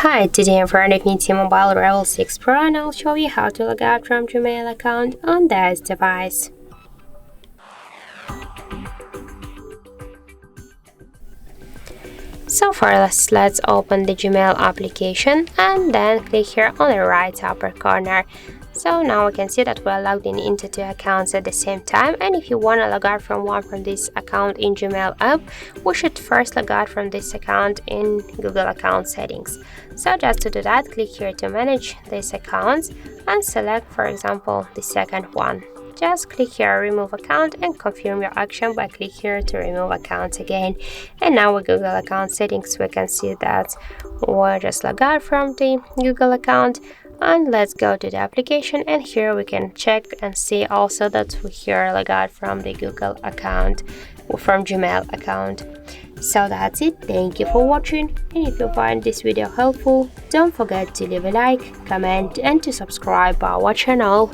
Hi, today in front of me T-MOBILE Revvl 6 Pro and I'll show you how to log out from Gmail account on this device. So first, let's open the Gmail application and then click here on the right upper corner. So now we can see that we're logged into two accounts at the same time, and if you want to log out from this account in Gmail app, we should first log out from this account in Google account settings. So just to do that, click here to manage these accounts and select, for example, the second one. Just click here remove account and confirm your action by click here to remove account again. And now with Google account settings we can see that we're just log out from the Google account. And let's go to the application, and here we can check and see also that we here log out from the Google account, from Gmail account. So that's it. Thank you for watching, and if you find this video helpful, don't forget to leave a like, comment and to subscribe our channel.